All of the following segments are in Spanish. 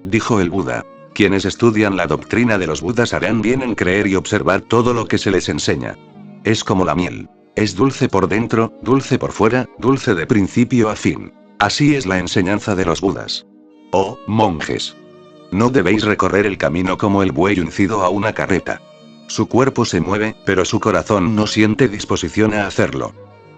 Dijo el Buda. Quienes estudian la doctrina de los Budas harán bien en creer y observar todo lo que se les enseña. Es como la miel. Es dulce por dentro, dulce por fuera, dulce de principio a fin. Así es la enseñanza de los Budas. Oh, monjes. No debéis recorrer el camino como el buey uncido a una carreta. Su cuerpo se mueve, pero su corazón no siente disposición a hacerlo.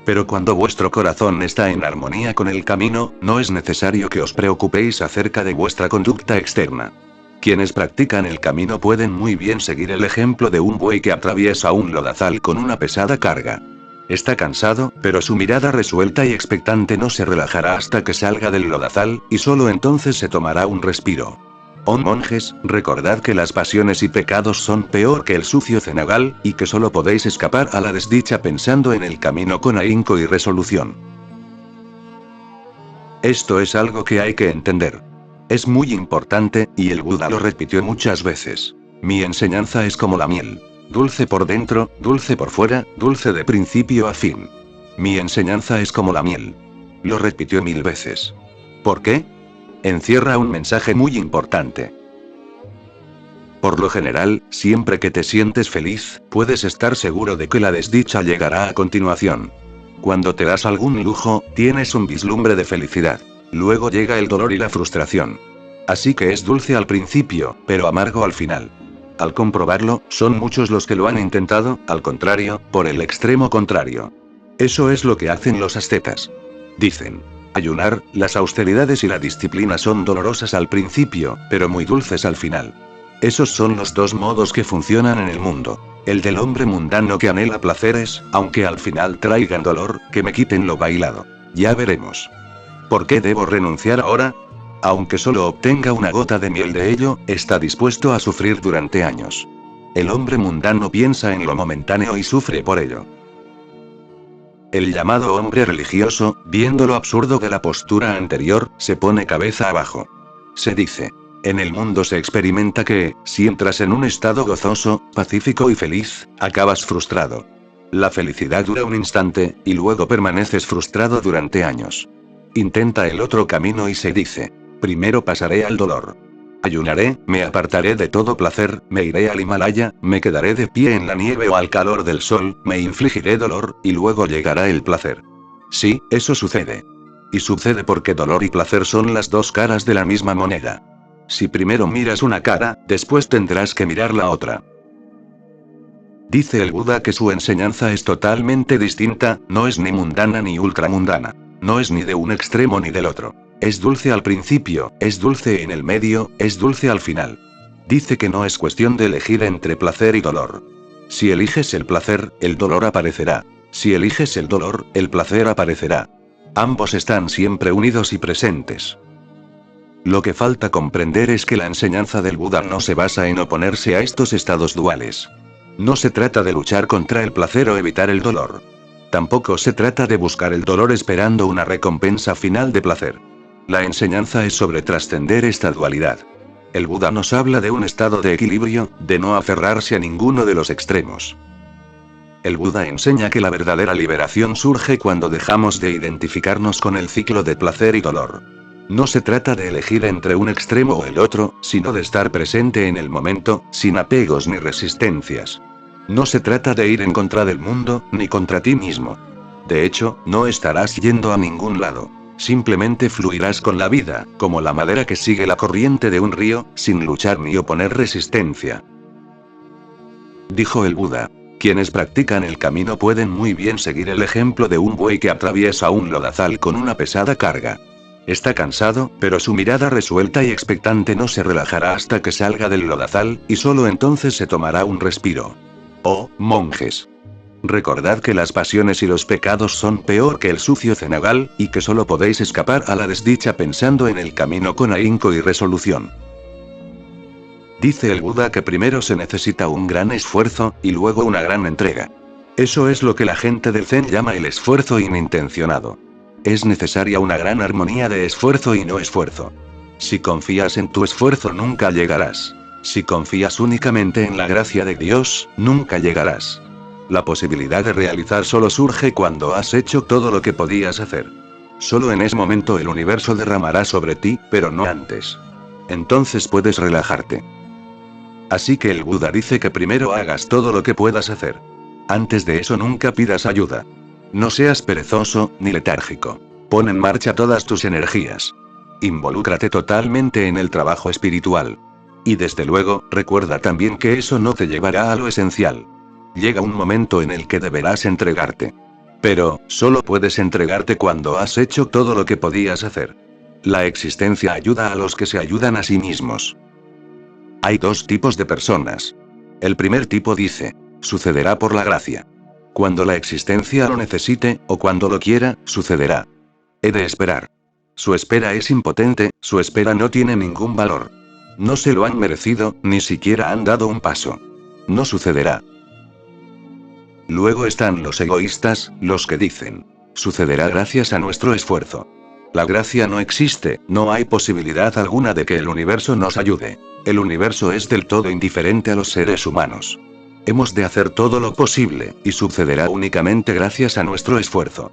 Pero cuando vuestro corazón está en armonía con el camino, no es necesario que os preocupéis acerca de vuestra conducta externa. Quienes practican el camino pueden muy bien seguir el ejemplo de un buey que atraviesa un lodazal con una pesada carga. Está cansado, pero su mirada resuelta y expectante no se relajará hasta que salga del lodazal, y solo entonces se tomará un respiro. Oh monjes, recordad que las pasiones y pecados son peor que el sucio cenagal, y que solo podéis escapar a la desdicha pensando en el camino con ahínco y resolución. Esto es algo que hay que entender. Es muy importante, y el Buda lo repitió muchas veces. Mi enseñanza es como la miel. Dulce por dentro, dulce por fuera, dulce de principio a fin. Mi enseñanza es como la miel. Lo repitió 1000 veces. ¿Por qué? Encierra un mensaje muy importante. Por lo general, siempre que te sientes feliz, puedes estar seguro de que la desdicha llegará a continuación. Cuando te das algún lujo, tienes un vislumbre de felicidad. Luego llega el dolor y la frustración. Así que es dulce al principio, pero amargo al final. Al comprobarlo, son muchos los que lo han intentado, al contrario, por el extremo contrario. Eso es lo que hacen los ascetas. Dicen: ayunar, las austeridades y la disciplina son dolorosas al principio, pero muy dulces al final. Esos son los dos modos que funcionan en el mundo. El del hombre mundano que anhela placeres, aunque al final traigan dolor, que me quiten lo bailado. Ya veremos. ¿Por qué debo renunciar ahora? Aunque solo obtenga una gota de miel de ello, está dispuesto a sufrir durante años. El hombre mundano piensa en lo momentáneo y sufre por ello. El llamado hombre religioso, viendo lo absurdo de la postura anterior, se pone cabeza abajo. Se dice: en el mundo se experimenta que, si entras en un estado gozoso, pacífico y feliz, acabas frustrado. La felicidad dura un instante, y luego permaneces frustrado durante años. Intenta el otro camino y se dice: primero pasaré al dolor. Ayunaré, me apartaré de todo placer, me iré al Himalaya, me quedaré de pie en la nieve o al calor del sol, me infligiré dolor, y luego llegará el placer. Sí, eso sucede. Y sucede porque dolor y placer son las dos caras de la misma moneda. Si primero miras una cara, después tendrás que mirar la otra. Dice el Buda que su enseñanza es totalmente distinta, no es ni mundana ni ultramundana. No es ni de un extremo ni del otro. Es dulce al principio, es dulce en el medio, es dulce al final. Dice que no es cuestión de elegir entre placer y dolor. Si eliges el placer, el dolor aparecerá. Si eliges el dolor, el placer aparecerá. Ambos están siempre unidos y presentes. Lo que falta comprender es que la enseñanza del Buda no se basa en oponerse a estos estados duales. No se trata de luchar contra el placer o evitar el dolor. Tampoco se trata de buscar el dolor esperando una recompensa final de placer. La enseñanza es sobre trascender esta dualidad. El Buda nos habla de un estado de equilibrio, de no aferrarse a ninguno de los extremos. El Buda enseña que la verdadera liberación surge cuando dejamos de identificarnos con el ciclo de placer y dolor. No se trata de elegir entre un extremo o el otro, sino de estar presente en el momento, sin apegos ni resistencias. No se trata de ir en contra del mundo, ni contra ti mismo. De hecho, no estarás yendo a ningún lado. Simplemente fluirás con la vida, como la madera que sigue la corriente de un río, sin luchar ni oponer resistencia. Dijo el Buda: quienes practican el camino pueden muy bien seguir el ejemplo de un buey que atraviesa un lodazal con una pesada carga. Está cansado, pero su mirada resuelta y expectante no se relajará hasta que salga del lodazal, y solo entonces se tomará un respiro. Oh, monjes. Recordad que las pasiones y los pecados son peor que el sucio cenagal, y que solo podéis escapar a la desdicha pensando en el camino con ahínco y resolución. Dice el Buda que primero se necesita un gran esfuerzo, y luego una gran entrega. Eso es lo que la gente del Zen llama el esfuerzo inintencionado. Es necesaria una gran armonía de esfuerzo y no esfuerzo. Si confías en tu esfuerzo nunca llegarás. Si confías únicamente en la gracia de Dios, nunca llegarás. La posibilidad de realizar solo surge cuando has hecho todo lo que podías hacer. Solo en ese momento el universo derramará sobre ti, pero no antes. Entonces puedes relajarte. Así que el Buda dice que primero hagas todo lo que puedas hacer. Antes de eso nunca pidas ayuda. No seas perezoso, ni letárgico. Pon en marcha todas tus energías. Involúcrate totalmente en el trabajo espiritual. Y desde luego, recuerda también que eso no te llevará a lo esencial. Llega un momento en el que deberás entregarte. Pero, solo puedes entregarte cuando has hecho todo lo que podías hacer. La existencia ayuda a los que se ayudan a sí mismos. Hay dos tipos de personas. El primer tipo dice, sucederá por la gracia. Cuando la existencia lo necesite, o cuando lo quiera, sucederá. He de esperar. Su espera es impotente, su espera no tiene ningún valor. No se lo han merecido, ni siquiera han dado un paso. No sucederá. Luego están los egoístas, los que dicen, sucederá gracias a nuestro esfuerzo. La gracia no existe, no hay posibilidad alguna de que el universo nos ayude. El universo es del todo indiferente a los seres humanos. Hemos de hacer todo lo posible, y sucederá únicamente gracias a nuestro esfuerzo.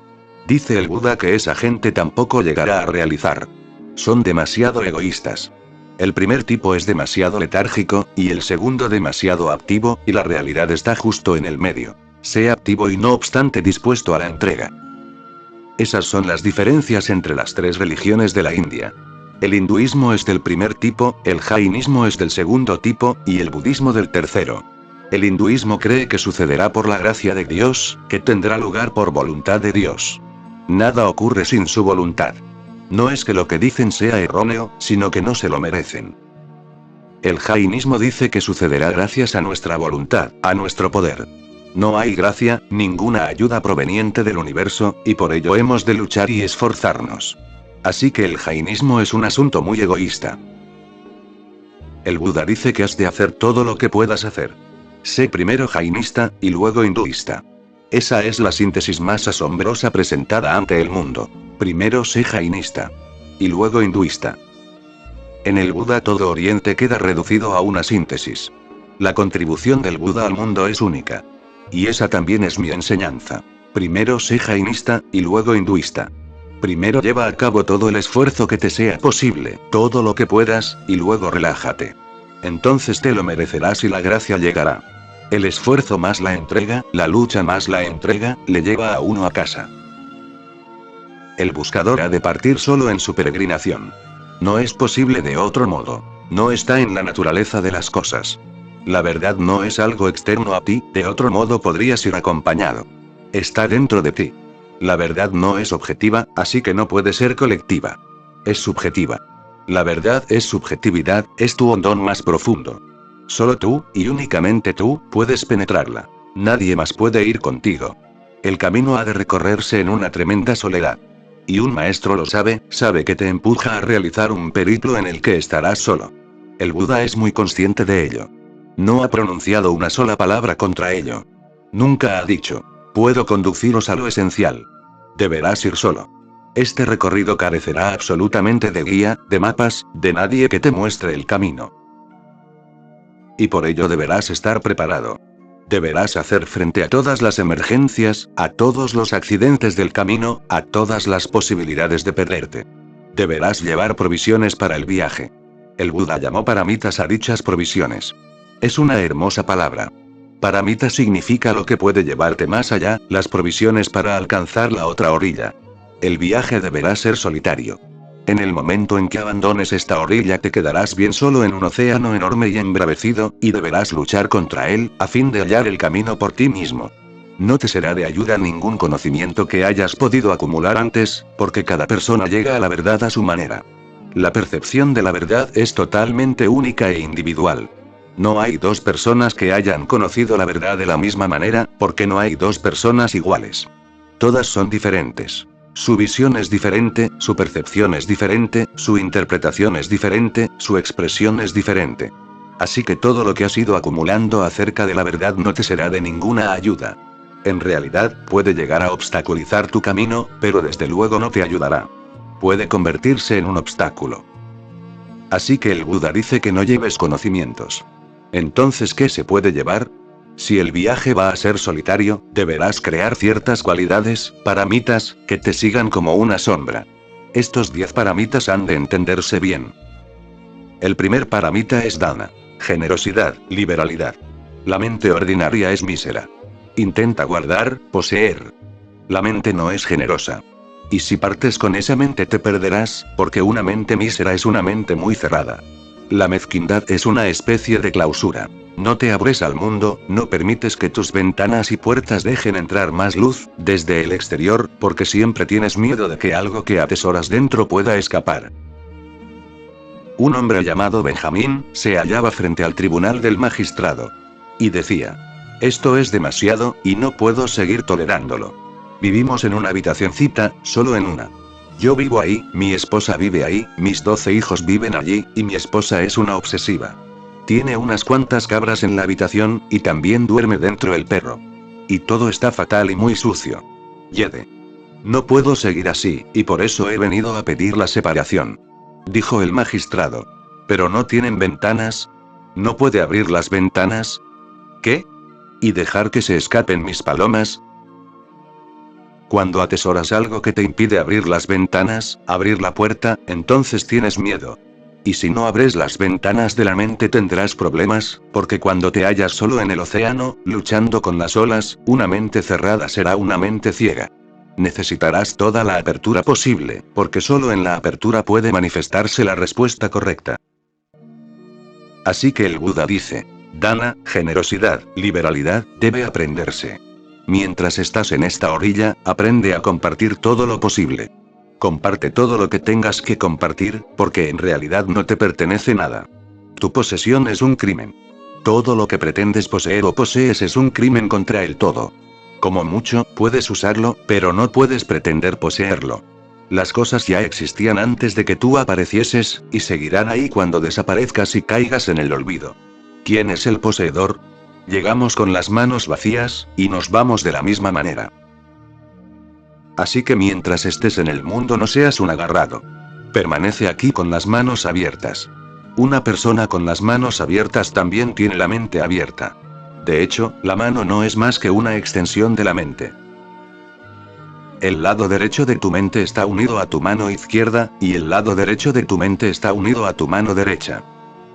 Dice el Buda que esa gente tampoco llegará a realizar. Son demasiado egoístas. El primer tipo es demasiado letárgico, y el segundo demasiado activo, y la realidad está justo en el medio. Sé activo y no obstante dispuesto a la entrega. Esas son las diferencias entre las tres religiones de la India. El hinduismo es del primer tipo, el jainismo es del segundo tipo, y el budismo del tercero. El hinduismo cree que sucederá por la gracia de Dios, que tendrá lugar por voluntad de Dios. Nada ocurre sin su voluntad. No es que lo que dicen sea erróneo, sino que no se lo merecen. El jainismo dice que sucederá gracias a nuestra voluntad, a nuestro poder. No hay gracia, ninguna ayuda proveniente del universo, y por ello hemos de luchar y esforzarnos. Así que el jainismo es un asunto muy egoísta. El Buda dice que has de hacer todo lo que puedas hacer. Sé primero jainista, y luego hinduista. Esa es la síntesis más asombrosa presentada ante el mundo. Primero sé jainista. Y luego hinduista. En el Buda todo Oriente queda reducido a una síntesis. La contribución del Buda al mundo es única. Y esa también es mi enseñanza. Primero sé jainista, y luego hinduista. Primero lleva a cabo todo el esfuerzo que te sea posible, todo lo que puedas, y luego relájate. Entonces te lo merecerás y la gracia llegará. El esfuerzo más la entrega, la lucha más la entrega, le lleva a uno a casa. El buscador ha de partir solo en su peregrinación. No es posible de otro modo. No está en la naturaleza de las cosas. La verdad no es algo externo a ti, de otro modo podrías ir acompañado. Está dentro de ti. La verdad no es objetiva, así que no puede ser colectiva. Es subjetiva. La verdad es subjetividad, es tu hondón más profundo. Solo tú, y únicamente tú, puedes penetrarla. Nadie más puede ir contigo. El camino ha de recorrerse en una tremenda soledad. Y un maestro lo sabe, sabe que te empuja a realizar un periplo en el que estarás solo. El Buda es muy consciente de ello. No ha pronunciado una sola palabra contra ello. Nunca ha dicho, puedo conduciros a lo esencial. Deberás ir solo. Este recorrido carecerá absolutamente de guía, de mapas, de nadie que te muestre el camino. Y por ello deberás estar preparado. Deberás hacer frente a todas las emergencias, a todos los accidentes del camino, a todas las posibilidades de perderte. Deberás llevar provisiones para el viaje. El Buda llamó paramitas a dichas provisiones. Es una hermosa palabra. Paramita significa lo que puede llevarte más allá, las provisiones para alcanzar la otra orilla. El viaje deberá ser solitario. En el momento en que abandones esta orilla te quedarás bien solo en un océano enorme y embravecido, y deberás luchar contra él, a fin de hallar el camino por ti mismo. No te será de ayuda ningún conocimiento que hayas podido acumular antes, porque cada persona llega a la verdad a su manera. La percepción de la verdad es totalmente única e individual. No hay dos personas que hayan conocido la verdad de la misma manera, porque no hay dos personas iguales. Todas son diferentes. Su visión es diferente, su percepción es diferente, su interpretación es diferente, su expresión es diferente. Así que todo lo que has ido acumulando acerca de la verdad no te será de ninguna ayuda. En realidad, puede llegar a obstaculizar tu camino, pero desde luego no te ayudará. Puede convertirse en un obstáculo. Así que el Buda dice que no lleves conocimientos. Entonces, ¿qué se puede llevar? Si el viaje va a ser solitario, deberás crear ciertas cualidades, paramitas, que te sigan como una sombra. Estos 10 paramitas han de entenderse bien. El primer paramita es dana. Generosidad, liberalidad. La mente ordinaria es mísera. Intenta guardar, poseer. La mente no es generosa. Y si partes con esa mente te perderás, porque una mente mísera es una mente muy cerrada. La mezquindad es una especie de clausura. No te abres al mundo, no permites que tus ventanas y puertas dejen entrar más luz, desde el exterior, porque siempre tienes miedo de que algo que atesoras dentro pueda escapar. Un hombre llamado Benjamín, se hallaba frente al tribunal del magistrado. Y decía: esto es demasiado, y no puedo seguir tolerándolo. Vivimos en una habitacioncita, solo en una. Yo vivo ahí, mi esposa vive ahí, mis 12 hijos viven allí, y mi esposa es una obsesiva. Tiene unas cuantas cabras en la habitación, y también duerme dentro el perro. Y todo está fatal y muy sucio. Yede. No puedo seguir así, y por eso he venido a pedir la separación. Dijo el magistrado. ¿Pero no tienen ventanas? ¿No puede abrir las ventanas? ¿Qué? ¿Y dejar que se escapen mis palomas? Cuando atesoras algo que te impide abrir las ventanas, abrir la puerta, entonces tienes miedo. Y si no abres las ventanas de la mente tendrás problemas, porque cuando te hallas solo en el océano, luchando con las olas, una mente cerrada será una mente ciega. Necesitarás toda la apertura posible, porque solo en la apertura puede manifestarse la respuesta correcta. Así que el Buda dice: dana, generosidad, liberalidad, debe aprenderse. Mientras estás en esta orilla, aprende a compartir todo lo posible. Comparte todo lo que tengas que compartir, porque en realidad no te pertenece nada. Tu posesión es un crimen. Todo lo que pretendes poseer o posees es un crimen contra el todo. Como mucho, puedes usarlo, pero no puedes pretender poseerlo. Las cosas ya existían antes de que tú aparecieses, y seguirán ahí cuando desaparezcas y caigas en el olvido. ¿Quién es el poseedor? Llegamos con las manos vacías, y nos vamos de la misma manera. Así que mientras estés en el mundo no seas un agarrado. Permanece aquí con las manos abiertas. Una persona con las manos abiertas también tiene la mente abierta. De hecho, la mano no es más que una extensión de la mente. El lado derecho de tu mente está unido a tu mano izquierda, y el lado derecho de tu mente está unido a tu mano derecha.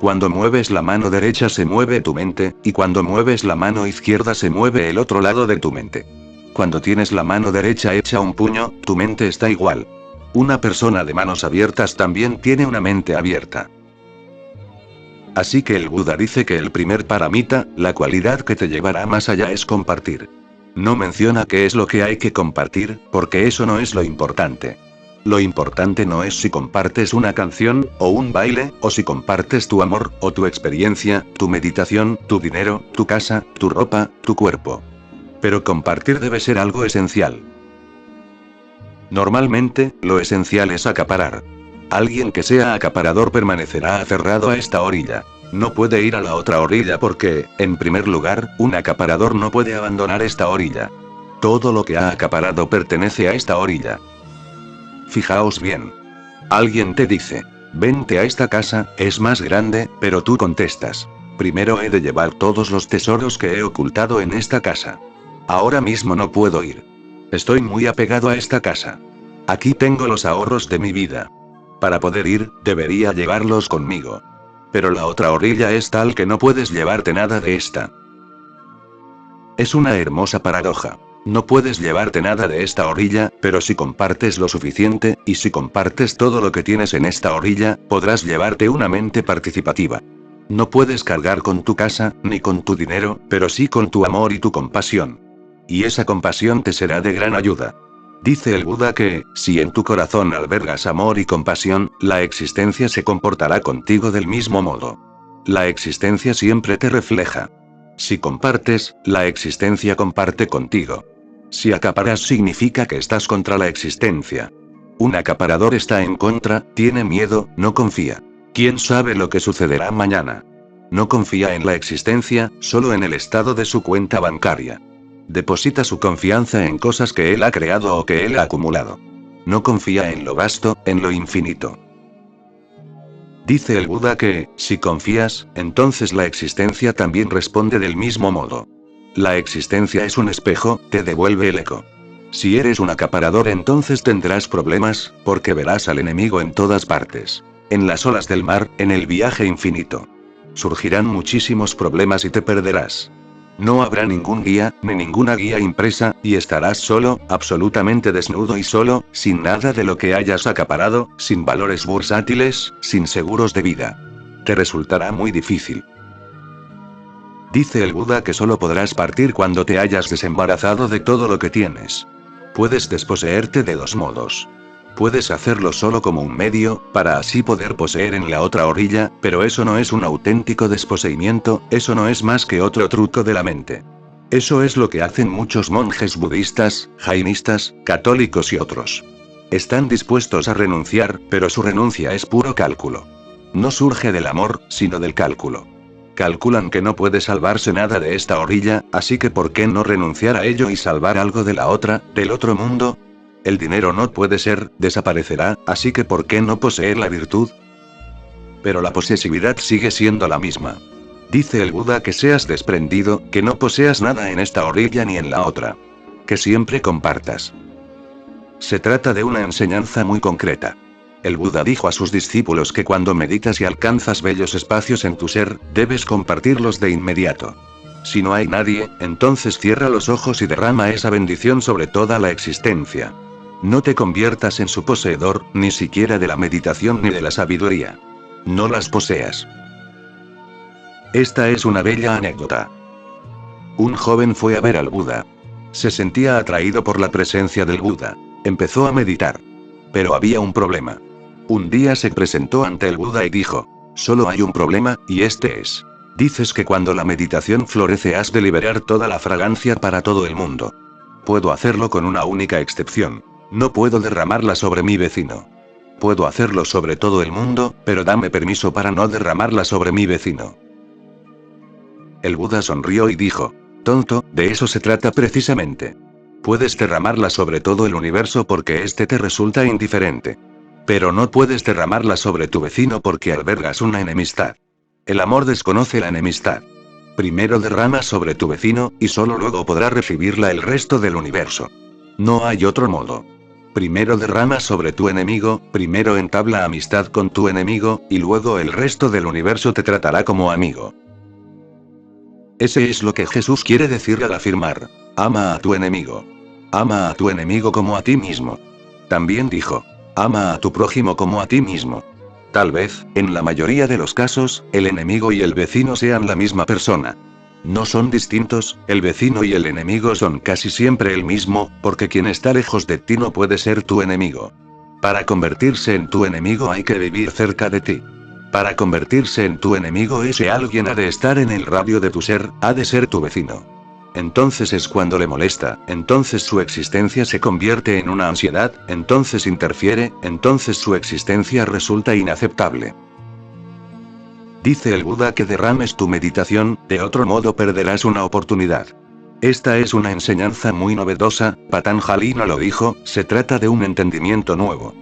Cuando mueves la mano derecha se mueve tu mente, y cuando mueves la mano izquierda se mueve el otro lado de tu mente. Cuando tienes la mano derecha hecha un puño, tu mente está igual. Una persona de manos abiertas también tiene una mente abierta. Así que el Buda dice que el primer paramita, la cualidad que te llevará más allá es compartir. No menciona qué es lo que hay que compartir, porque eso no es lo importante. Lo importante no es si compartes una canción, o un baile, o si compartes tu amor, o tu experiencia, tu meditación, tu dinero, tu casa, tu ropa, tu cuerpo. Pero compartir debe ser algo esencial. Normalmente, lo esencial es acaparar. Alguien que sea acaparador permanecerá aferrado a esta orilla. No puede ir a la otra orilla porque, en primer lugar, un acaparador no puede abandonar esta orilla. Todo lo que ha acaparado pertenece a esta orilla. Fijaos bien. Alguien te dice: vente a esta casa, es más grande, pero tú contestas: primero he de llevar todos los tesoros que he ocultado en esta casa. Ahora mismo no puedo ir. Estoy muy apegado a esta casa. Aquí tengo los ahorros de mi vida. Para poder ir, debería llevarlos conmigo. Pero la otra orilla es tal que no puedes llevarte nada de esta. Es una hermosa paradoja. No puedes llevarte nada de esta orilla, pero si compartes lo suficiente, y si compartes todo lo que tienes en esta orilla, podrás llevarte una mente participativa. No puedes cargar con tu casa, ni con tu dinero, pero sí con tu amor y tu compasión. Y esa compasión te será de gran ayuda. Dice el Buda que, si en tu corazón albergas amor y compasión, la existencia se comportará contigo del mismo modo. La existencia siempre te refleja. Si compartes, la existencia comparte contigo. Si acaparas significa que estás contra la existencia. Un acaparador está en contra, tiene miedo, no confía. ¿Quién sabe lo que sucederá mañana? No confía en la existencia, solo en el estado de su cuenta bancaria. Deposita su confianza en cosas que él ha creado o que él ha acumulado. No confía en lo vasto, en lo infinito. Dice el Buda que, si confías, entonces la existencia también responde del mismo modo. La existencia es un espejo, te devuelve el eco. Si eres un acaparador entonces tendrás problemas, porque verás al enemigo en todas partes. en las olas del mar, en el viaje infinito. Surgirán muchísimos problemas y te perderás. No habrá ningún guía, ni ninguna guía impresa, y estarás solo, absolutamente desnudo y solo, sin nada de lo que hayas acaparado, sin valores bursátiles, sin seguros de vida. Te resultará muy difícil. Dice el Buda que solo podrás partir cuando te hayas desembarazado de todo lo que tienes. Puedes desposeerte de dos modos. Puedes hacerlo solo como un medio, para así poder poseer en la otra orilla, pero eso no es un auténtico desposeimiento, eso no es más que otro truco de la mente. Eso es lo que hacen muchos monjes budistas, jainistas, católicos y otros. Están dispuestos a renunciar, pero su renuncia es puro cálculo. No surge del amor, sino del cálculo. Calculan que no puede salvarse nada de esta orilla, así que ¿por qué no renunciar a ello y salvar algo de la otra, del otro mundo? El dinero no puede ser, desaparecerá, así que ¿por qué no poseer la virtud? Pero la posesividad sigue siendo la misma. Dice el Buda que seas desprendido, que no poseas nada en esta orilla ni en la otra. Que siempre compartas. Se trata de una enseñanza muy concreta. El Buda dijo a sus discípulos que cuando meditas y alcanzas bellos espacios en tu ser, debes compartirlos de inmediato. Si no hay nadie, entonces cierra los ojos y derrama esa bendición sobre toda la existencia. No te conviertas en su poseedor, ni siquiera de la meditación ni de la sabiduría. No las poseas. Esta es una bella anécdota. Un joven fue a ver al Buda. Se sentía atraído por la presencia del Buda. Empezó a meditar. Pero había un problema. Un día se presentó ante el Buda y dijo: solo hay un problema, y este es. Dices que cuando la meditación florece has de liberar toda la fragancia para todo el mundo. Puedo hacerlo con una única excepción. No puedo derramarla sobre mi vecino. Puedo hacerlo sobre todo el mundo, pero dame permiso para no derramarla sobre mi vecino. El Buda sonrió y dijo: tonto, de eso se trata precisamente. Puedes derramarla sobre todo el universo porque este te resulta indiferente. Pero no puedes derramarla sobre tu vecino porque albergas una enemistad. El amor desconoce la enemistad. Primero derrama sobre tu vecino, y solo luego podrá recibirla el resto del universo. No hay otro modo. Primero derrama sobre tu enemigo, primero entabla amistad con tu enemigo, y luego el resto del universo te tratará como amigo. Ese es lo que Jesús quiere decir al afirmar: ama a tu enemigo. Ama a tu enemigo como a ti mismo. También dijo: ama a tu prójimo como a ti mismo. Tal vez, en la mayoría de los casos, el enemigo y el vecino sean la misma persona. No son distintos, el vecino y el enemigo son casi siempre el mismo, porque quien está lejos de ti no puede ser tu enemigo. Para convertirse en tu enemigo hay que vivir cerca de ti. Para convertirse en tu enemigo ese alguien ha de estar en el radio de tu ser, ha de ser tu vecino. Entonces es cuando le molesta, entonces su existencia se convierte en una ansiedad, entonces interfiere, entonces su existencia resulta inaceptable. Dice el Buda que derrames tu meditación, de otro modo perderás una oportunidad. Esta es una enseñanza muy novedosa, Patanjali no lo dijo, se trata de un entendimiento nuevo.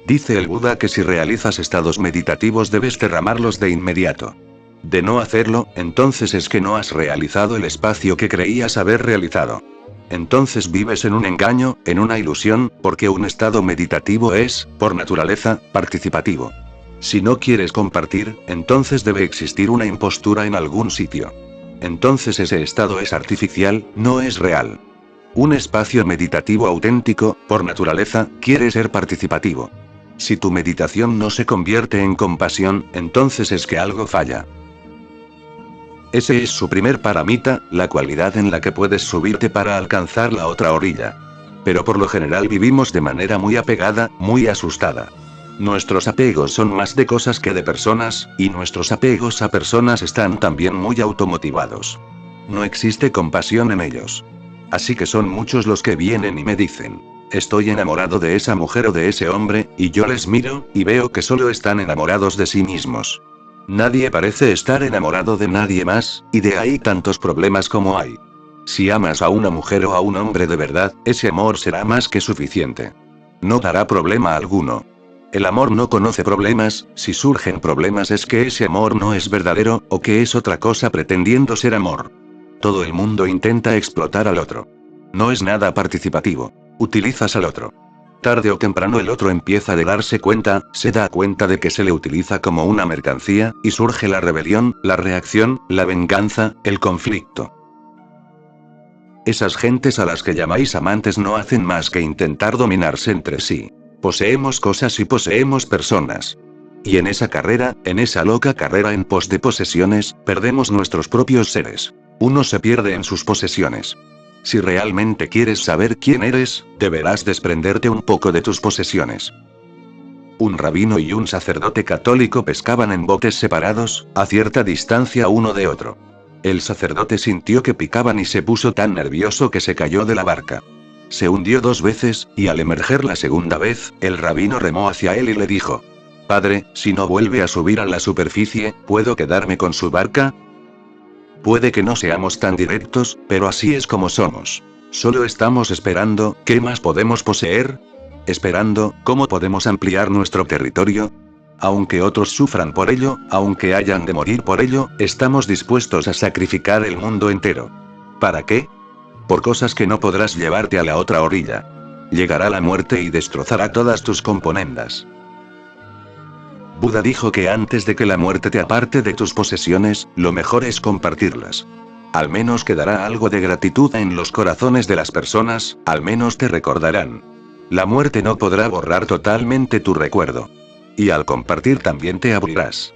Dice el Buda que si realizas estados meditativos debes derramarlos de inmediato. De no hacerlo, entonces es que no has realizado el espacio que creías haber realizado. Entonces vives en un engaño, en una ilusión, porque un estado meditativo es, por naturaleza, participativo. Si no quieres compartir, entonces debe existir una impostura en algún sitio. Entonces ese estado es artificial, no es real. Un espacio meditativo auténtico, por naturaleza, quiere ser participativo. Si tu meditación no se convierte en compasión, entonces es que algo falla. Ese es su primer paramita, la cualidad en la que puedes subirte para alcanzar la otra orilla. Pero por lo general vivimos de manera muy apegada, muy asustada. Nuestros apegos son más de cosas que de personas, y nuestros apegos a personas están también muy automotivados. No existe compasión en ellos. Así que son muchos los que vienen y me dicen: estoy enamorado de esa mujer o de ese hombre, y yo les miro, y veo que solo están enamorados de sí mismos. Nadie parece estar enamorado de nadie más, y de ahí tantos problemas como hay. Si amas a una mujer o a un hombre de verdad, ese amor será más que suficiente. No dará problema alguno. El amor no conoce problemas, si surgen problemas es que ese amor no es verdadero, o que es otra cosa pretendiendo ser amor. Todo el mundo intenta explotar al otro. No es nada participativo. Utilizas al otro. Tarde o temprano el otro empieza a darse cuenta, se da cuenta de que se le utiliza como una mercancía, y surge la rebelión, la reacción, la venganza, el conflicto. Esas gentes a las que llamáis amantes no hacen más que intentar dominarse entre sí. Poseemos cosas y poseemos personas. Y en esa carrera, en esa loca carrera en pos de posesiones, perdemos nuestros propios seres. Uno se pierde en sus posesiones. Si realmente quieres saber quién eres, deberás desprenderte un poco de tus posesiones. Un rabino y un sacerdote católico pescaban en botes separados, a cierta distancia uno de otro. El sacerdote sintió que picaban y se puso tan nervioso que se cayó de la barca. Se hundió 2 veces, y al emerger la segunda vez, el rabino remó hacia él y le dijo: «Padre, si no vuelve a subir a la superficie, ¿puedo quedarme con su barca?» Puede que no seamos tan directos, pero así es como somos. Solo estamos esperando, ¿qué más podemos poseer? Esperando, ¿cómo podemos ampliar nuestro territorio? Aunque otros sufran por ello, aunque hayan de morir por ello, estamos dispuestos a sacrificar el mundo entero. ¿Para qué? Por cosas que no podrás llevarte a la otra orilla. Llegará la muerte y destrozará todas tus componendas. Buda dijo que antes de que la muerte te aparte de tus posesiones, lo mejor es compartirlas. Al menos quedará algo de gratitud en los corazones de las personas, al menos te recordarán. La muerte no podrá borrar totalmente tu recuerdo. Y al compartir también te abrirás.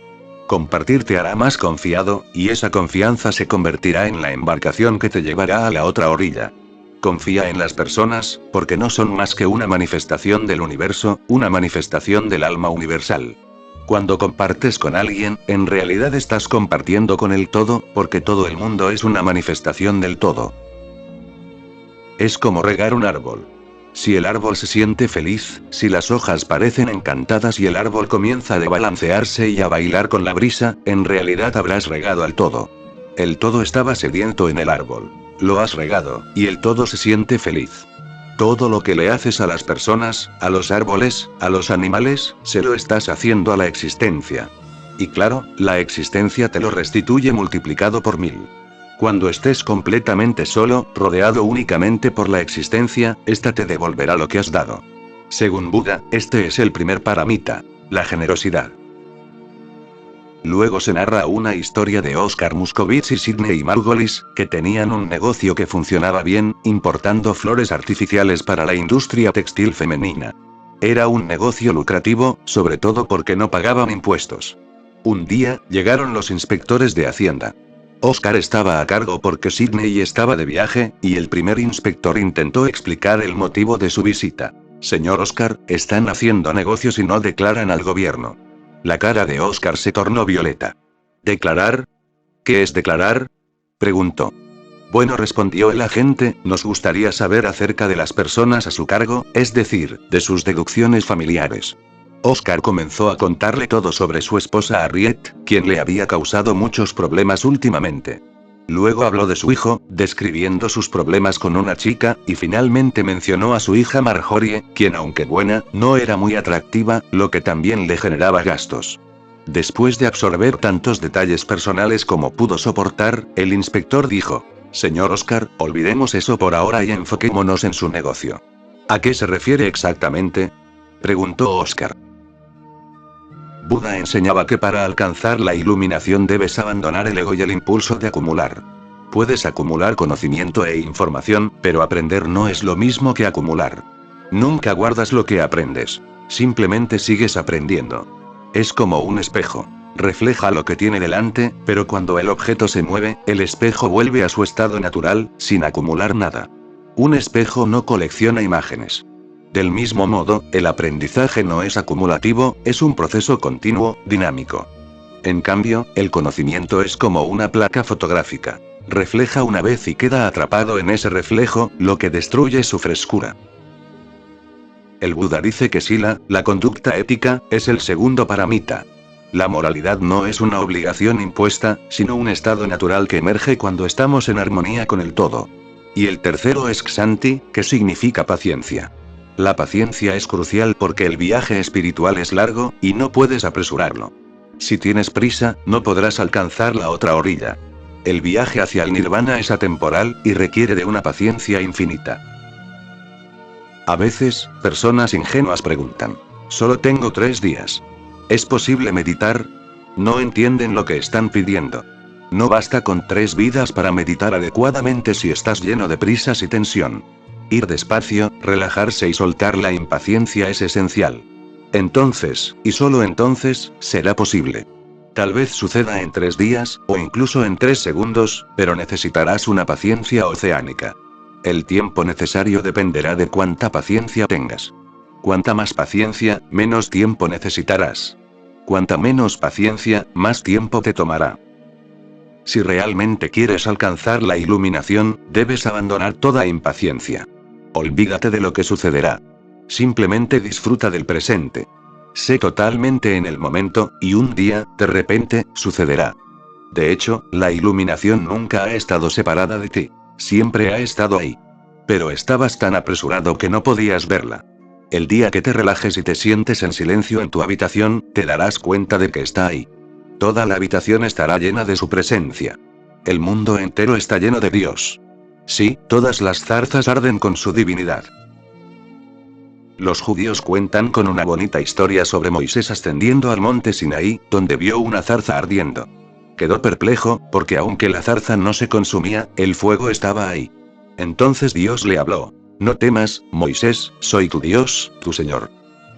Compartir te hará más confiado, y esa confianza se convertirá en la embarcación que te llevará a la otra orilla. Confía en las personas, porque no son más que una manifestación del universo, una manifestación del alma universal. Cuando compartes con alguien, en realidad estás compartiendo con el todo, porque todo el mundo es una manifestación del todo. Es como regar un árbol. Si el árbol se siente feliz, si las hojas parecen encantadas y el árbol comienza a desbalancearse y a bailar con la brisa, en realidad habrás regado al todo. El todo estaba sediento en el árbol. Lo has regado, y el todo se siente feliz. Todo lo que le haces a las personas, a los árboles, a los animales, se lo estás haciendo a la existencia. Y claro, la existencia te lo restituye multiplicado por 1000. Cuando estés completamente solo, rodeado únicamente por la existencia, esta te devolverá lo que has dado. Según Buda, este es el primer paramita, la generosidad. Luego se narra una historia de Oscar Muscovitz y Sidney Margolis, que tenían un negocio que funcionaba bien, importando flores artificiales para la industria textil femenina. Era un negocio lucrativo, sobre todo porque no pagaban impuestos. Un día, llegaron los inspectores de Hacienda. Oscar estaba a cargo porque Sidney estaba de viaje, y el primer inspector intentó explicar el motivo de su visita. «Señor Oscar, están haciendo negocios y no declaran al gobierno». La cara de Oscar se tornó violeta. ¿Declarar? ¿Qué es declarar?, preguntó. Bueno, respondió el agente, nos gustaría saber acerca de las personas a su cargo, es decir, de sus deducciones familiares. Oscar comenzó a contarle todo sobre su esposa Harriet, quien le había causado muchos problemas últimamente. Luego habló de su hijo, describiendo sus problemas con una chica, y finalmente mencionó a su hija Marjorie, quien aunque buena, no era muy atractiva, lo que también le generaba gastos. Después de absorber tantos detalles personales como pudo soportar, el inspector dijo: «Señor Oscar, olvidemos eso por ahora y enfoquémonos en su negocio». «¿A qué se refiere exactamente?», preguntó Oscar. Buda enseñaba que para alcanzar la iluminación debes abandonar el ego y el impulso de acumular. Puedes acumular conocimiento e información, pero aprender no es lo mismo que acumular. Nunca guardas lo que aprendes. Simplemente sigues aprendiendo. Es como un espejo. Refleja lo que tiene delante, pero cuando el objeto se mueve, el espejo vuelve a su estado natural, sin acumular nada. Un espejo no colecciona imágenes. Del mismo modo, el aprendizaje no es acumulativo, es un proceso continuo, dinámico. En cambio, el conocimiento es como una placa fotográfica. Refleja una vez y queda atrapado en ese reflejo, lo que destruye su frescura. El Buda dice que Sila, la conducta ética, es el segundo paramita. La moralidad no es una obligación impuesta, sino un estado natural que emerge cuando estamos en armonía con el todo. Y el tercero es Kshanti, que significa paciencia. La paciencia es crucial porque el viaje espiritual es largo, y no puedes apresurarlo. Si tienes prisa, no podrás alcanzar la otra orilla. El viaje hacia el nirvana es atemporal, y requiere de una paciencia infinita. A veces, personas ingenuas preguntan. Solo tengo 3 días. ¿Es posible meditar? No entienden lo que están pidiendo. No basta con 3 vidas para meditar adecuadamente si estás lleno de prisas y tensión. Ir despacio, relajarse y soltar la impaciencia es esencial. Entonces, y solo entonces, será posible. Tal vez suceda en 3 días, o incluso en 3 segundos, pero necesitarás una paciencia oceánica. El tiempo necesario dependerá de cuánta paciencia tengas. Cuanta más paciencia, menos tiempo necesitarás. Cuanta menos paciencia, más tiempo te tomará. Si realmente quieres alcanzar la iluminación, debes abandonar toda impaciencia. Olvídate de lo que sucederá. Simplemente disfruta del presente. Sé totalmente en el momento, y un día, de repente, sucederá. De hecho, la iluminación nunca ha estado separada de ti. Siempre ha estado ahí. Pero estabas tan apresurado que no podías verla. El día que te relajes y te sientes en silencio en tu habitación, te darás cuenta de que está ahí. Toda la habitación estará llena de su presencia. El mundo entero está lleno de Dios. Sí, todas las zarzas arden con su divinidad. Los judíos cuentan con una bonita historia sobre Moisés ascendiendo al monte Sinaí, donde vio una zarza ardiendo. Quedó perplejo, porque aunque la zarza no se consumía, el fuego estaba ahí. Entonces Dios le habló. No temas, Moisés, soy tu Dios, tu Señor.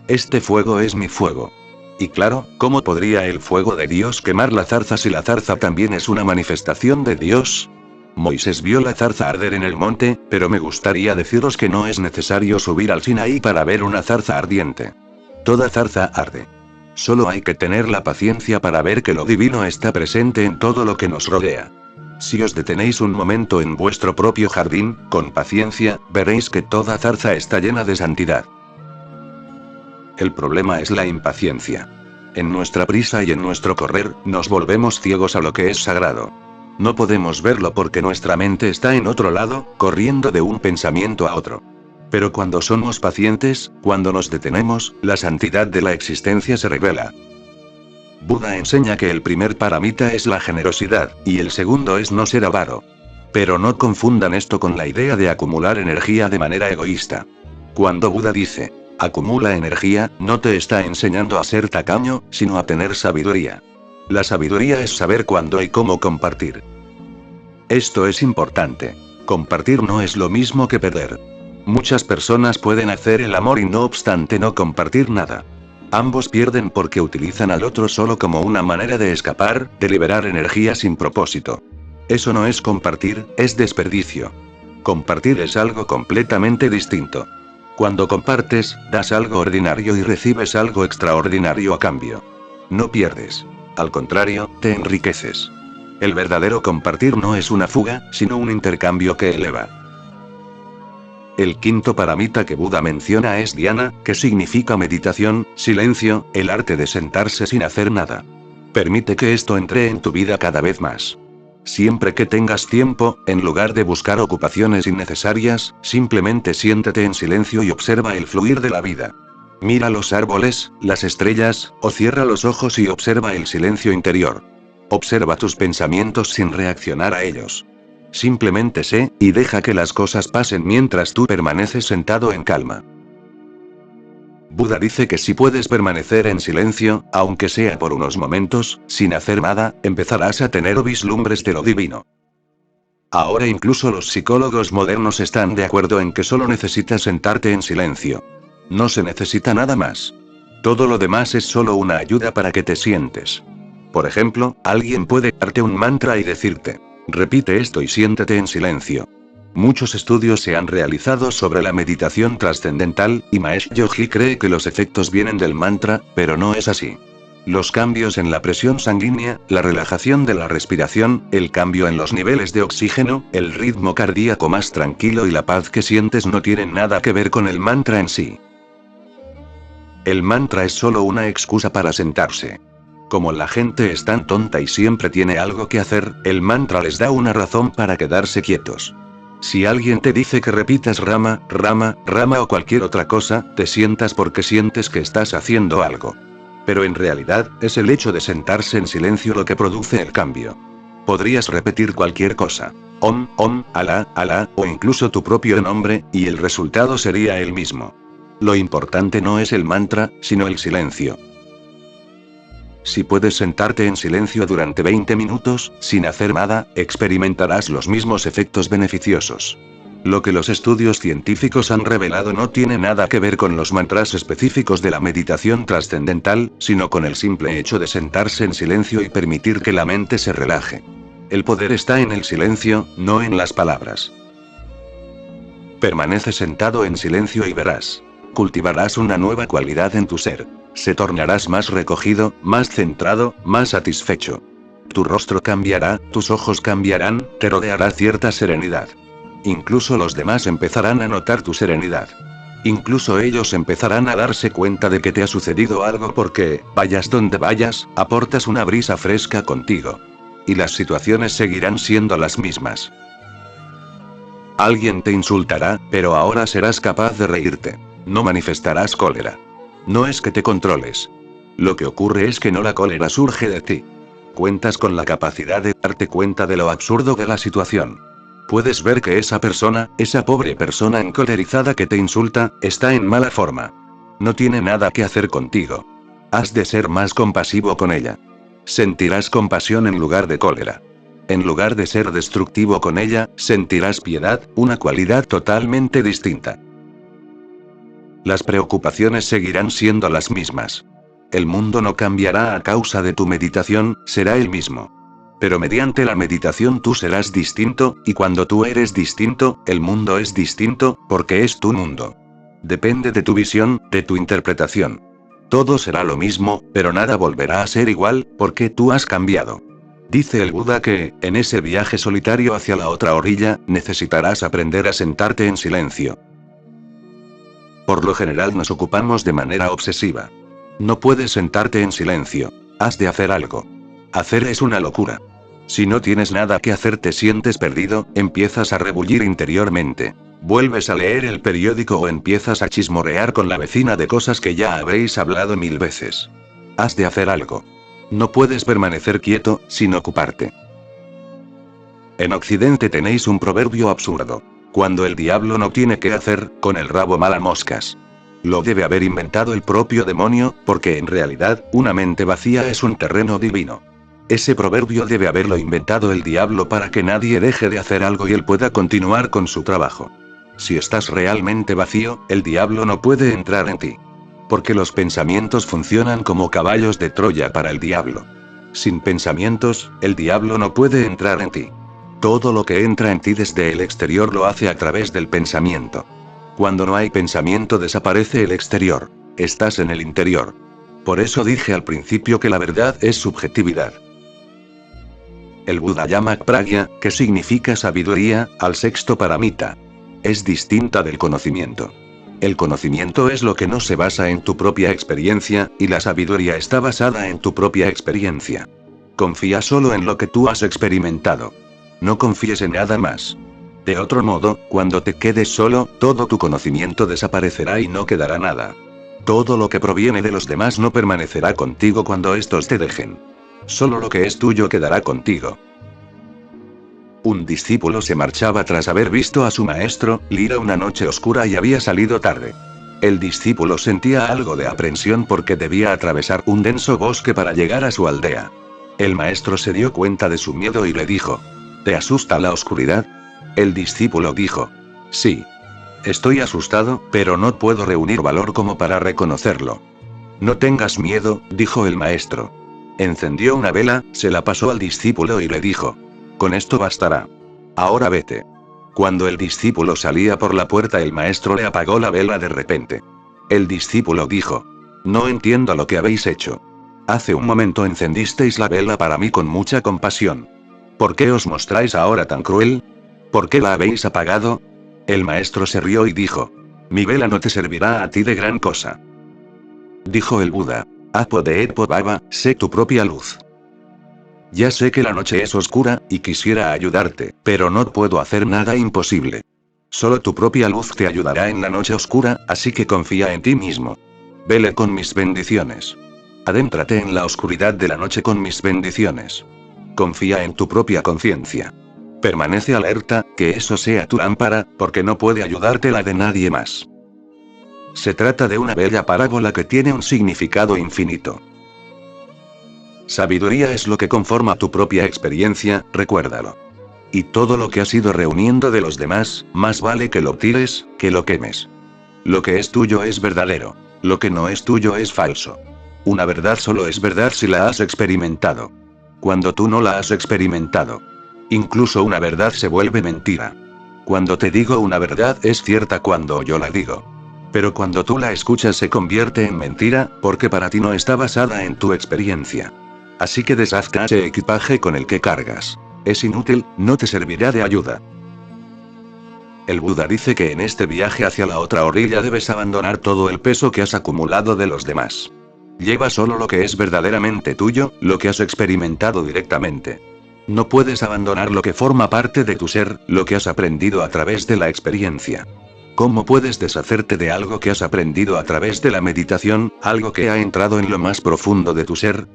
Este fuego es mi fuego. Y claro, ¿cómo podría el fuego de Dios quemar la zarza si la zarza también es una manifestación de Dios? Moisés vio la zarza arder en el monte, pero me gustaría deciros que no es necesario subir al Sinaí para ver una zarza ardiente. Toda zarza arde. Solo hay que tener la paciencia para ver que lo divino está presente en todo lo que nos rodea. Si os detenéis un momento en vuestro propio jardín, con paciencia, veréis que toda zarza está llena de santidad. El problema es la impaciencia. En nuestra prisa y en nuestro correr, nos volvemos ciegos a lo que es sagrado. No podemos verlo porque nuestra mente está en otro lado, corriendo de un pensamiento a otro. Pero cuando somos pacientes, cuando nos detenemos, la santidad de la existencia se revela. Buda enseña que el primer paramita es la generosidad, y el segundo es no ser avaro. Pero no confundan esto con la idea de acumular energía de manera egoísta. Cuando Buda dice, acumula energía, no te está enseñando a ser tacaño, sino a tener sabiduría. La sabiduría es saber cuándo y cómo compartir. Esto es importante. Compartir no es lo mismo que perder. Muchas personas pueden hacer el amor y no obstante no compartir nada. Ambos pierden porque utilizan al otro solo como una manera de escapar, de liberar energía sin propósito. Eso no es compartir, es desperdicio. Compartir es algo completamente distinto. Cuando compartes, das algo ordinario y recibes algo extraordinario a cambio. No pierdes. Al contrario, te enriqueces. El verdadero compartir no es una fuga, sino un intercambio que eleva. El quinto paramita que Buda menciona es dhyana, que significa meditación, silencio, el arte de sentarse sin hacer nada. Permite que esto entre en tu vida cada vez más. Siempre que tengas tiempo, en lugar de buscar ocupaciones innecesarias, simplemente siéntate en silencio y observa el fluir de la vida. Mira los árboles, las estrellas, o cierra los ojos y observa el silencio interior. Observa tus pensamientos sin reaccionar a ellos. Simplemente sé, y deja que las cosas pasen mientras tú permaneces sentado en calma. Buda dice que si puedes permanecer en silencio, aunque sea por unos momentos, sin hacer nada, empezarás a tener vislumbres de lo divino. Ahora incluso los psicólogos modernos están de acuerdo en que solo necesitas sentarte en silencio. No se necesita nada más. Todo lo demás es solo una ayuda para que te sientes. Por ejemplo, alguien puede darte un mantra y decirte, repite esto y siéntate en silencio. Muchos estudios se han realizado sobre la meditación trascendental, y Mahesh Yogi cree que los efectos vienen del mantra, pero no es así. Los cambios en la presión sanguínea, la relajación de la respiración, el cambio en los niveles de oxígeno, el ritmo cardíaco más tranquilo y la paz que sientes no tienen nada que ver con el mantra en sí. El mantra es solo una excusa para sentarse. Como la gente es tan tonta y siempre tiene algo que hacer, el mantra les da una razón para quedarse quietos. Si alguien te dice que repitas Rama, Rama, Rama o cualquier otra cosa, te sientas porque sientes que estás haciendo algo. Pero en realidad, es el hecho de sentarse en silencio lo que produce el cambio. Podrías repetir cualquier cosa. Alá, Alá, o incluso tu propio nombre, y el resultado sería el mismo. Lo importante no es el mantra, sino el silencio. Si puedes sentarte en silencio durante 20 minutos, sin hacer nada, experimentarás los mismos efectos beneficiosos. Lo que los estudios científicos han revelado no tiene nada que ver con los mantras específicos de la meditación trascendental, sino con el simple hecho de sentarse en silencio y permitir que la mente se relaje. El poder está en el silencio, no en las palabras. Permanece sentado en silencio y verás. Cultivarás una nueva cualidad en tu ser. Se tornarás más recogido, más centrado, más satisfecho. Tu rostro cambiará, tus ojos cambiarán, te rodeará cierta serenidad. Incluso los demás empezarán a notar tu serenidad. Incluso ellos empezarán a darse cuenta de que te ha sucedido algo porque, vayas donde vayas, aportas una brisa fresca contigo. Y las situaciones seguirán siendo las mismas. Alguien te insultará, pero ahora serás capaz de reírte. No manifestarás cólera. No es que te controles. Lo que ocurre es que no la cólera surge de ti. Cuentas con la capacidad de darte cuenta de lo absurdo de la situación. Puedes ver que esa persona, esa pobre persona encolerizada que te insulta, está en mala forma. No tiene nada que hacer contigo. Has de ser más compasivo con ella. Sentirás compasión en lugar de cólera. En lugar de ser destructivo con ella, sentirás piedad, una cualidad totalmente distinta. Las preocupaciones seguirán siendo las mismas. El mundo no cambiará a causa de tu meditación, será el mismo. Pero mediante la meditación tú serás distinto, y cuando tú eres distinto, el mundo es distinto, porque es tu mundo. Depende de tu visión, de tu interpretación. Todo será lo mismo, pero nada volverá a ser igual, porque tú has cambiado. Dice el Buda que, en ese viaje solitario hacia la otra orilla, necesitarás aprender a sentarte en silencio. Por lo general nos ocupamos de manera obsesiva. No puedes sentarte en silencio. Has de hacer algo. Hacer es una locura. Si no tienes nada que hacer, te sientes perdido, empiezas a rebullir interiormente. Vuelves a leer el periódico o empiezas a chismorrear con la vecina de cosas que ya habréis hablado 1000 veces. Has de hacer algo. No puedes permanecer quieto, sin ocuparte. En Occidente tenéis un proverbio absurdo. Cuando el diablo no tiene qué hacer, con el rabo mala moscas. Lo debe haber inventado el propio demonio, porque en realidad, una mente vacía es un terreno divino. Ese proverbio debe haberlo inventado el diablo para que nadie deje de hacer algo y él pueda continuar con su trabajo. Si estás realmente vacío, el diablo no puede entrar en ti. Porque los pensamientos funcionan como caballos de Troya para el diablo. Sin pensamientos, el diablo no puede entrar en ti. Todo lo que entra en ti desde el exterior lo hace a través del pensamiento. Cuando no hay pensamiento desaparece el exterior. Estás en el interior. Por eso dije al principio que la verdad es subjetividad. El Buda llama pragya, que significa sabiduría, al sexto paramita. Es distinta del conocimiento. El conocimiento es lo que no se basa en tu propia experiencia, y la sabiduría está basada en tu propia experiencia. Confía solo en lo que tú has experimentado. No confíes en nada más. De otro modo, cuando te quedes solo, todo tu conocimiento desaparecerá y no quedará nada. Todo lo que proviene de los demás no permanecerá contigo cuando estos te dejen. Solo lo que es tuyo quedará contigo. Un discípulo se marchaba tras haber visto a su maestro, Lira, una noche oscura y había salido tarde. El discípulo sentía algo de aprensión porque debía atravesar un denso bosque para llegar a su aldea. El maestro se dio cuenta de su miedo y le dijo: ¿Te asusta la oscuridad? El discípulo dijo: Sí. Estoy asustado, pero no puedo reunir valor como para reconocerlo. No tengas miedo, dijo el maestro. Encendió una vela, se la pasó al discípulo y le dijo: Con esto bastará. Ahora vete. Cuando el discípulo salía por la puerta, el maestro le apagó la vela de repente. El discípulo dijo: No entiendo lo que habéis hecho. Hace un momento encendisteis la vela para mí con mucha compasión. ¿Por qué os mostráis ahora tan cruel? ¿Por qué la habéis apagado? El maestro se rió y dijo: Mi vela no te servirá a ti de gran cosa. Dijo el Buda: Apo de Epo Baba, sé tu propia luz. Ya sé que la noche es oscura, y quisiera ayudarte, pero no puedo hacer nada imposible. Solo tu propia luz te ayudará en la noche oscura, así que confía en ti mismo. Vele con mis bendiciones. Adéntrate en la oscuridad de la noche con mis bendiciones. Confía en tu propia conciencia. Permanece alerta, que eso sea tu lámpara, porque no puede ayudarte la de nadie más. Se trata de una bella parábola que tiene un significado infinito. Sabiduría es lo que conforma tu propia experiencia, recuérdalo. Y todo lo que has ido reuniendo de los demás, más vale que lo tires, que lo quemes. Lo que es tuyo es verdadero. Lo que no es tuyo es falso. Una verdad solo es verdad si la has experimentado. Cuando tú no la has experimentado, incluso una verdad se vuelve mentira. Cuando te digo una verdad es cierta cuando yo la digo. Pero cuando tú la escuchas se convierte en mentira, porque para ti no está basada en tu experiencia. Así que deshazte ese equipaje con el que cargas. Es inútil, no te servirá de ayuda. El Buda dice que en este viaje hacia la otra orilla debes abandonar todo el peso que has acumulado de los demás. Lleva solo lo que es verdaderamente tuyo, lo que has experimentado directamente. No puedes abandonar lo que forma parte de tu ser, lo que has aprendido a través de la experiencia. ¿Cómo puedes deshacerte de algo que has aprendido a través de la meditación, algo que ha entrado en lo más profundo de tu ser?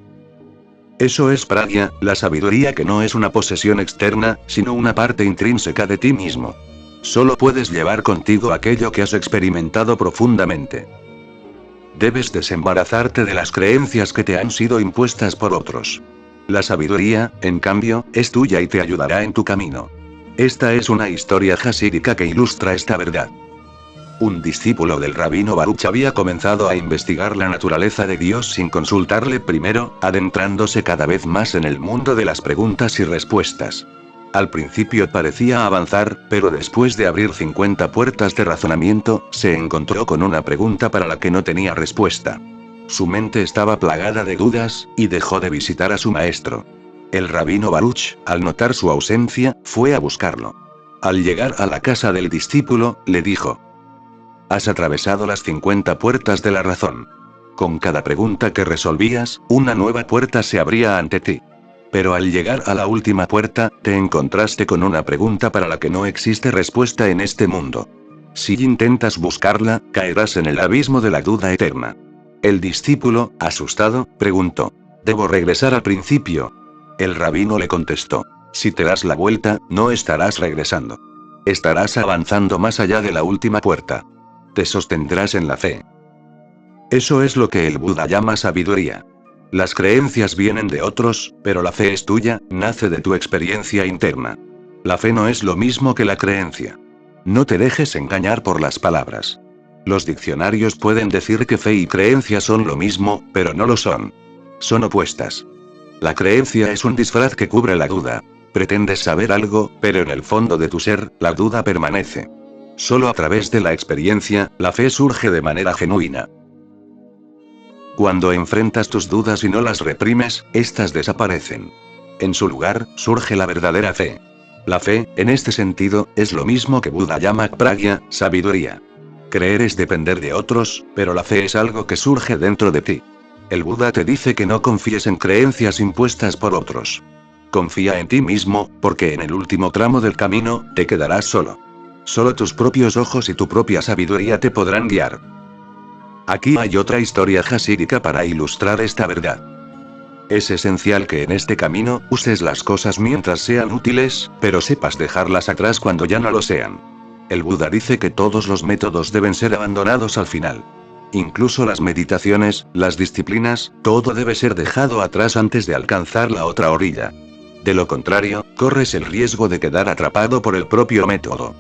Eso es prajna, la sabiduría que no es una posesión externa, sino una parte intrínseca de ti mismo. Solo puedes llevar contigo aquello que has experimentado profundamente. Debes desembarazarte de las creencias que te han sido impuestas por otros. La sabiduría, en cambio, es tuya y te ayudará en tu camino. Esta es una historia jasídica que ilustra esta verdad. Un discípulo del rabino Baruch había comenzado a investigar la naturaleza de Dios sin consultarle primero, adentrándose cada vez más en el mundo de las preguntas y respuestas. Al principio parecía avanzar, pero después de abrir 50 puertas de razonamiento, se encontró con una pregunta para la que no tenía respuesta. Su mente estaba plagada de dudas, y dejó de visitar a su maestro. El rabino Baruch, al notar su ausencia, fue a buscarlo. Al llegar a la casa del discípulo, le dijo: «Has atravesado las 50 puertas de la razón. Con cada pregunta que resolvías, una nueva puerta se abría ante ti. Pero al llegar a la última puerta, te encontraste con una pregunta para la que no existe respuesta en este mundo. Si intentas buscarla, caerás en el abismo de la duda eterna». El discípulo, asustado, preguntó: «¿Debo regresar al principio?». El rabino le contestó: «Si te das la vuelta, no estarás regresando. Estarás avanzando más allá de la última puerta. Te sostendrás en la fe». Eso es lo que el Buda llama sabiduría. Las creencias vienen de otros, pero la fe es tuya, nace de tu experiencia interna. La fe no es lo mismo que la creencia. No te dejes engañar por las palabras. Los diccionarios pueden decir que fe y creencia son lo mismo, pero no lo son. Son opuestas. La creencia es un disfraz que cubre la duda. Pretendes saber algo, pero en el fondo de tu ser, la duda permanece. Solo a través de la experiencia, la fe surge de manera genuina. Cuando enfrentas tus dudas y no las reprimes, éstas desaparecen. En su lugar, surge la verdadera fe. La fe, en este sentido, es lo mismo que Buda llama prajna, sabiduría. Creer es depender de otros, pero la fe es algo que surge dentro de ti. El Buda te dice que no confíes en creencias impuestas por otros. Confía en ti mismo, porque en el último tramo del camino, te quedarás solo. Solo tus propios ojos y tu propia sabiduría te podrán guiar. Aquí hay otra historia jasídica para ilustrar esta verdad. Es esencial que en este camino, uses las cosas mientras sean útiles, pero sepas dejarlas atrás cuando ya no lo sean. El Buda dice que todos los métodos deben ser abandonados al final. Incluso las meditaciones, las disciplinas, todo debe ser dejado atrás antes de alcanzar la otra orilla. De lo contrario, corres el riesgo de quedar atrapado por el propio método.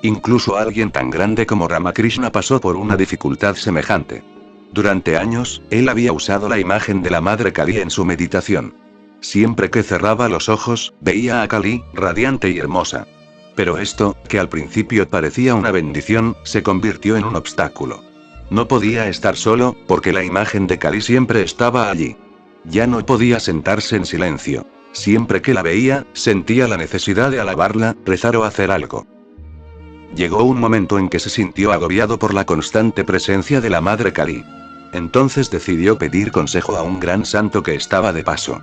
Incluso alguien tan grande como Ramakrishna pasó por una dificultad semejante. Durante años, él había usado la imagen de la Madre Kali en su meditación. Siempre que cerraba los ojos, veía a Kali, radiante y hermosa. Pero esto, que al principio parecía una bendición, se convirtió en un obstáculo. No podía estar solo, porque la imagen de Kali siempre estaba allí. Ya no podía sentarse en silencio. Siempre que la veía, sentía la necesidad de alabarla, rezar o hacer algo. Llegó un momento en que se sintió agobiado por la constante presencia de la Madre Kali. Entonces decidió pedir consejo a un gran santo que estaba de paso.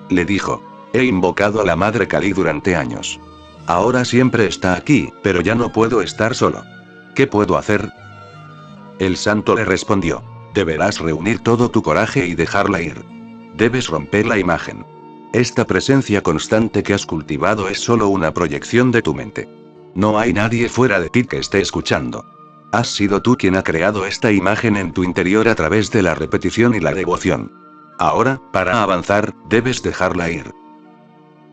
Le dijo: «He invocado a la Madre Kali durante años. Ahora siempre está aquí, pero ya no puedo estar solo. ¿Qué puedo hacer?». El santo le respondió: «Deberás reunir todo tu coraje y dejarla ir. Debes romper la imagen. Esta presencia constante que has cultivado es solo una proyección de tu mente. No hay nadie fuera de ti que esté escuchando. Has sido tú quien ha creado esta imagen en tu interior a través de la repetición y la devoción. Ahora, para avanzar, debes dejarla ir.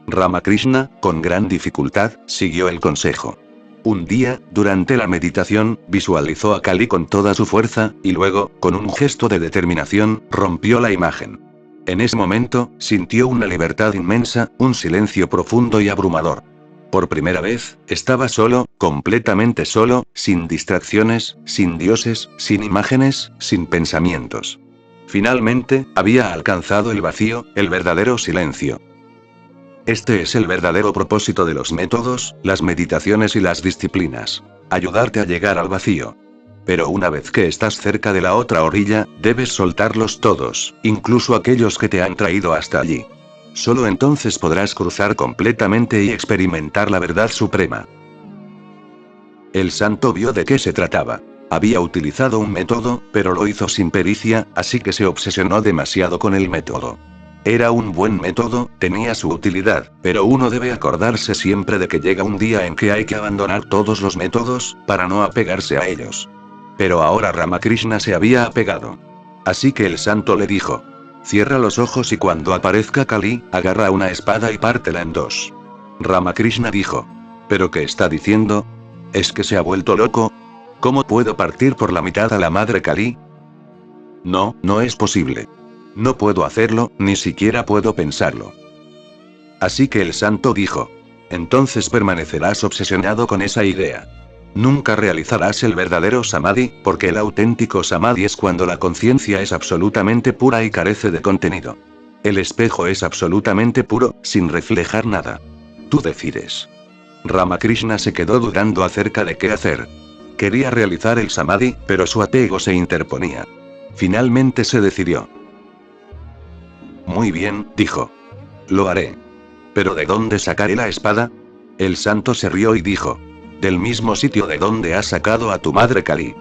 Ramakrishna, con gran dificultad, siguió el consejo. Un día, durante la meditación, visualizó a Kali con toda su fuerza, y luego, con un gesto de determinación, rompió la imagen. En ese momento, sintió una libertad inmensa, un silencio profundo y abrumador. Por primera vez, estaba solo, completamente solo, sin distracciones, sin dioses, sin imágenes, sin pensamientos. Finalmente, había alcanzado el vacío, el verdadero silencio. Este es el verdadero propósito de los métodos, las meditaciones y las disciplinas. Ayudarte a llegar al vacío. Pero una vez que estás cerca de la otra orilla, debes soltarlos todos, incluso aquellos que te han traído hasta allí. Solo entonces podrás cruzar completamente y experimentar la verdad suprema. El santo vio de qué se trataba. Había utilizado un método, pero lo hizo sin pericia, así que se obsesionó demasiado con el método. Era un buen método, tenía su utilidad, pero uno debe acordarse siempre de que llega un día en que hay que abandonar todos los métodos, para no apegarse a ellos. Pero ahora Ramakrishna se había apegado. Así que el santo le dijo: cierra los ojos y cuando aparezca Kali, agarra una espada y pártela en dos. Ramakrishna dijo: ¿pero qué está diciendo? ¿Es que se ha vuelto loco? ¿Cómo puedo partir por la mitad a la madre Kali? No, no es posible. No puedo hacerlo, ni siquiera puedo pensarlo. Así que el santo dijo: entonces permanecerás obsesionado con esa idea. Nunca realizarás el verdadero samadhi, porque el auténtico samadhi es cuando la conciencia es absolutamente pura y carece de contenido. El espejo es absolutamente puro, sin reflejar nada. Tú decides. Ramakrishna se quedó dudando acerca de qué hacer. Quería realizar el samadhi, pero su apego se interponía. Finalmente se decidió. Muy bien, dijo. Lo haré. ¿Pero de dónde sacaré la espada? El santo se rió y dijo: del mismo sitio de donde has sacado a tu madre Kali.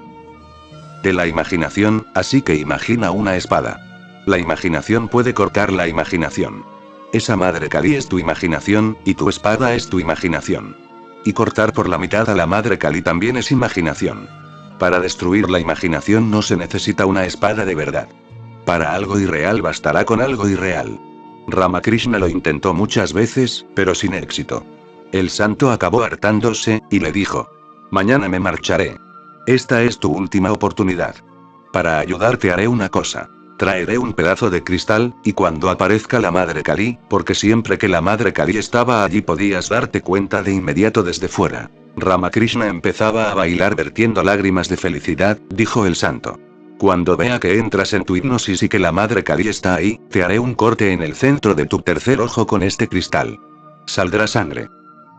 De la imaginación, así que imagina una espada. La imaginación puede cortar la imaginación. Esa madre Kali es tu imaginación, y tu espada es tu imaginación. Y cortar por la mitad a la madre Kali también es imaginación. Para destruir la imaginación no se necesita una espada de verdad. Para algo irreal bastará con algo irreal. Ramakrishna lo intentó muchas veces, pero sin éxito. El santo acabó hartándose, y le dijo: mañana me marcharé. Esta es tu última oportunidad. Para ayudarte haré una cosa. Traeré un pedazo de cristal, y cuando aparezca la madre Kali, porque siempre que la madre Kali estaba allí podías darte cuenta de inmediato desde fuera. Ramakrishna empezaba a bailar vertiendo lágrimas de felicidad, dijo el santo. Cuando vea que entras en tu hipnosis y que la madre Kali está ahí, te haré un corte en el centro de tu tercer ojo con este cristal. Saldrá sangre.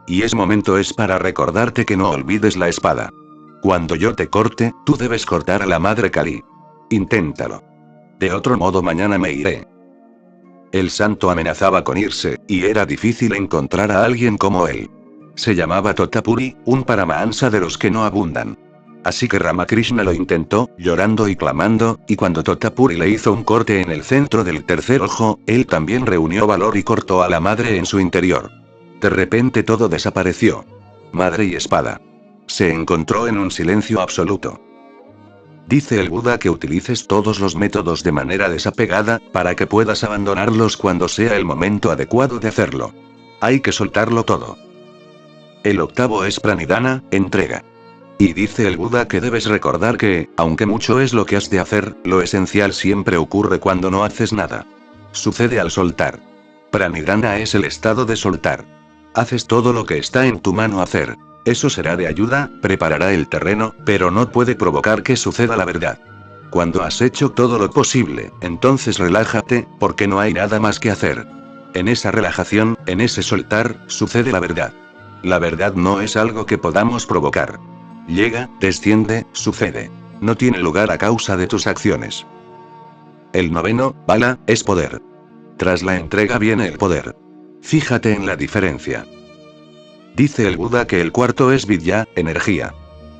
Y es momento para recordarte que no olvides la espada. Cuando yo te corte, tú debes cortar a la madre Kali. Inténtalo. De otro modo mañana me iré. El santo amenazaba con irse, y era difícil encontrar a alguien como él. Se llamaba Totapuri, un paramahansa de los que no abundan. Así que Ramakrishna lo intentó, llorando y clamando, y cuando Totapuri le hizo un corte en el centro del tercer ojo, él también reunió valor y cortó a la madre en su interior. De repente todo desapareció. Madre y espada. Se encontró en un silencio absoluto. Dice el Buda que utilices todos los métodos de manera desapegada, para que puedas abandonarlos cuando sea el momento adecuado de hacerlo. Hay que soltarlo todo. El octavo es pranidhana, entrega. Y dice el Buda que debes recordar que, aunque mucho es lo que has de hacer, lo esencial siempre ocurre cuando no haces nada. Sucede al soltar. Pranidhana es el estado de soltar. Haces todo lo que está en tu mano hacer. Eso será de ayuda, preparará el terreno, pero no puede provocar que suceda la verdad. Cuando has hecho todo lo posible, entonces relájate, porque no hay nada más que hacer. En esa relajación, en ese soltar, sucede la verdad. La verdad no es algo que podamos provocar. Llega, desciende, sucede. No tiene lugar a causa de tus acciones. El noveno, bala, es poder. Tras la entrega viene el poder. Fíjate en la diferencia. Dice el Buda que el cuarto es vidya, energía.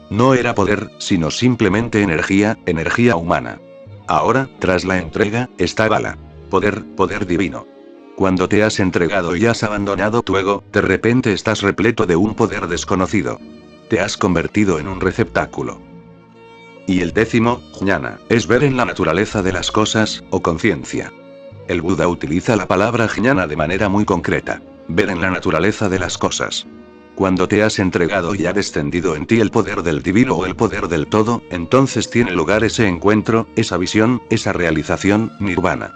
No era poder, sino simplemente energía, energía humana. Ahora, tras la entrega, está bala. Poder, poder divino. Cuando te has entregado y has abandonado tu ego, de repente estás repleto de un poder desconocido. Te has convertido en un receptáculo. Y el 10º, jnana, es ver en la naturaleza de las cosas, o conciencia. El Buda utiliza la palabra jnana de manera muy concreta. Ver en la naturaleza de las cosas. Cuando te has entregado y ha descendido en ti el poder del divino o el poder del todo, entonces tiene lugar ese encuentro, esa visión, esa realización, nirvana.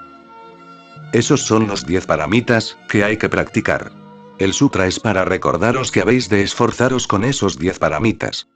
Esos son los 10 paramitas, que hay que practicar. El sutra es para recordaros que habéis de esforzaros con esos 10 paramitas.